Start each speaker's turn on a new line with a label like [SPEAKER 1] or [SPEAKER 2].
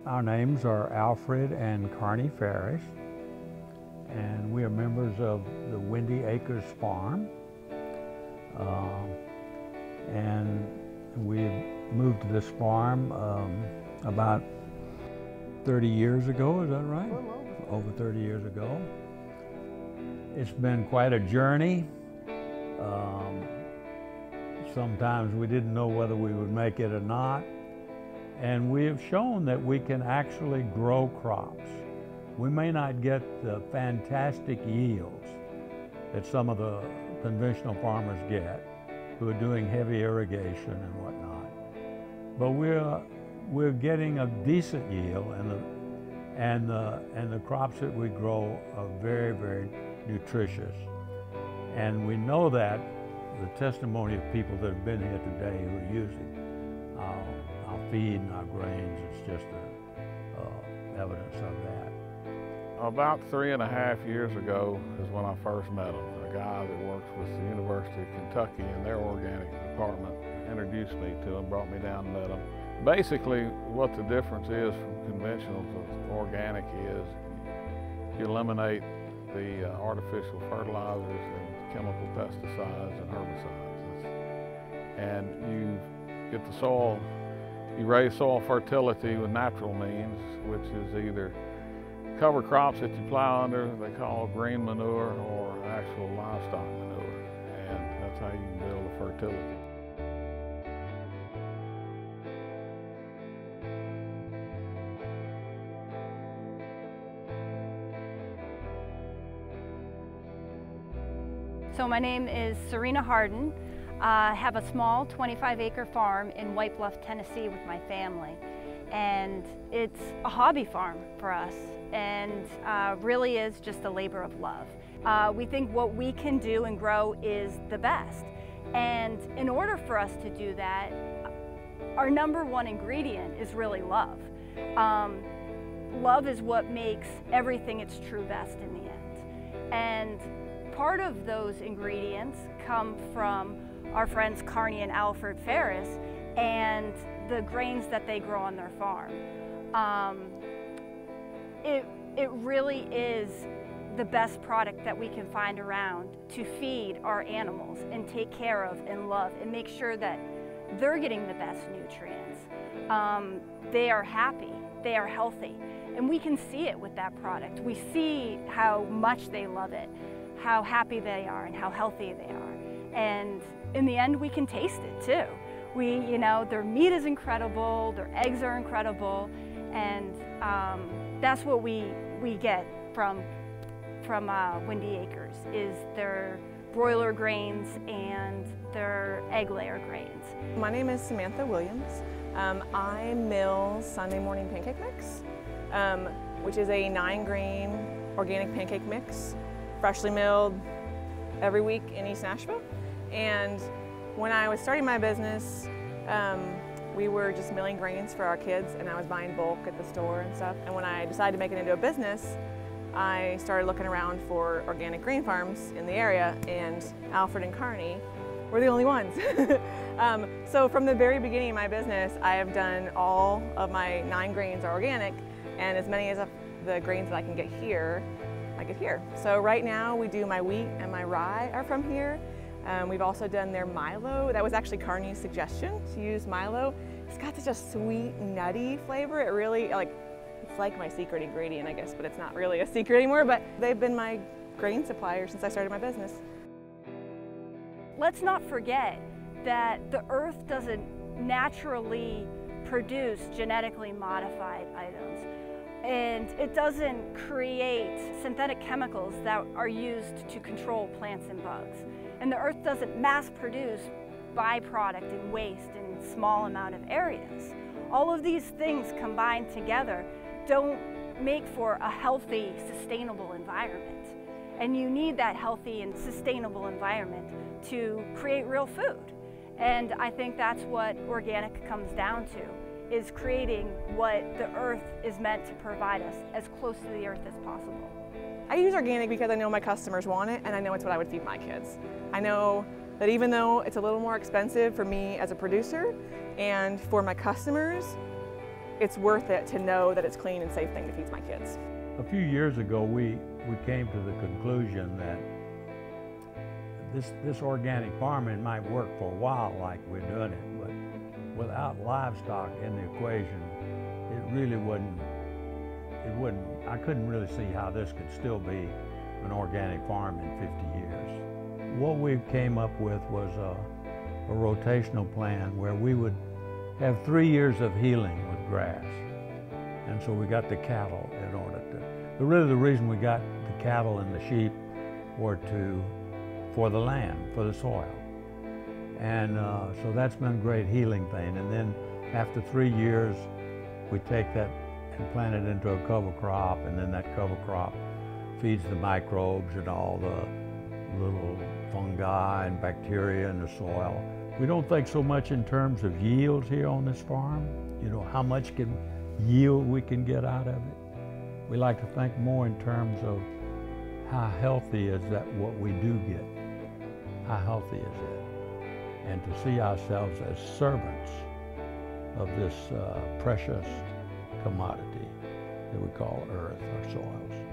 [SPEAKER 1] Our names are Alfred and Carney Ferris, and we are members of the Windy Acres Farm. And we moved to this farm about 30 years ago, is that right? Over 30 years ago. It's been quite a journey. Sometimes we didn't know whether we would make it or not. And we have shown that we can actually grow crops. We may not get the fantastic yields that some of the conventional farmers get, who are doing heavy irrigation and whatnot. But we're getting a decent yield, and the crops that we grow are very, very nutritious. And we know that the testimony of people that have been here today who are using our feed and our grains is just evidence of that.
[SPEAKER 2] About 3.5 years ago is when I first met him. A guy that works with the University of Kentucky in their organic department introduced me to him, brought me down and met him. Basically, what the difference is from conventional to organic is you eliminate the artificial fertilizers and chemical pesticides and herbicides. And you get the soil, you raise soil fertility with natural means, which is either cover crops that you plow under, they call green manure, or actual livestock manure. And that's how you can build the fertility.
[SPEAKER 3] So my name is Serena Harden. I have a small 25-acre farm in White Bluff, Tennessee with my family. And it's a hobby farm for us, and really is just a labor of love. We think what we can do and grow is the best. And in order for us to do that, our #1 ingredient is really love. Love is what makes everything its true best in the end. And part of those ingredients come from our friends Carney and Alfred Ferris and the grains that they grow on their farm. It really is the best product that we can find around to feed our animals and take care of and love and make sure that they're getting the best nutrients. They are happy, they are healthy, and we can see it with that product. We see how much they love it, how happy they are, and how healthy they are. And in the end, we can taste it too. Their meat is incredible, their eggs are incredible, and that's what we get from Windy Acres, is their broiler grains and their egg layer grains.
[SPEAKER 4] My name is Samantha Williams. I mill Sunday morning pancake mix, which is a 9-grain organic pancake mix, freshly milled every week in East Nashville. And when I was starting my business, we were just milling grains for our kids, and I was buying bulk at the store and stuff. And when I decided to make it into a business, I started looking around for organic grain farms in the area, and Alfred and Carney were the only ones. So from the very beginning of my business, I have done all of my 9 grains are organic, and as many as the grains that I can get here, I get here. So right now we do my wheat and my rye are from here. We've also done their Milo. That was actually Carney's suggestion to use Milo. It's got such a sweet, nutty flavor. It really, it's like my secret ingredient, I guess, but it's not really a secret anymore. But they've been my grain supplier since I started my business.
[SPEAKER 3] Let's not forget that the earth doesn't naturally produce genetically modified items. And it doesn't create synthetic chemicals that are used to control plants and bugs. And the earth doesn't mass produce byproduct and waste in small amount of areas. All of these things combined together don't make for a healthy, sustainable environment. And you need that healthy and sustainable environment to create real food. And I think that's what organic comes down to, is creating what the earth is meant to provide us as close to the earth as possible.
[SPEAKER 4] I use organic because I know my customers want it, and I know it's what I would feed my kids. I know that even though it's a little more expensive for me as a producer and for my customers, it's worth it to know that it's clean and safe thing to feed my kids.
[SPEAKER 1] A few years ago, we came to the conclusion that this organic farming might work for a while like we're doing it, but without livestock in the equation, it really wouldn't, I couldn't really see how this could still be an organic farm in 50 years. What we came up with was a rotational plan where we would have 3 years of healing with grass. And so we got the cattle in order to, really the reason we got the cattle and the sheep were for the land, for the soil. And so that's been a great healing thing. And then after 3 years, we take that and plant it into a cover crop, and then that cover crop feeds the microbes and all the little fungi and bacteria in the soil. We don't think so much in terms of yields here on this farm, you know, how much yield we can get out of it. We like to think more in terms of how healthy is that what we do get. How healthy is it? And to see ourselves as servants of this precious commodity that we call earth, our soils.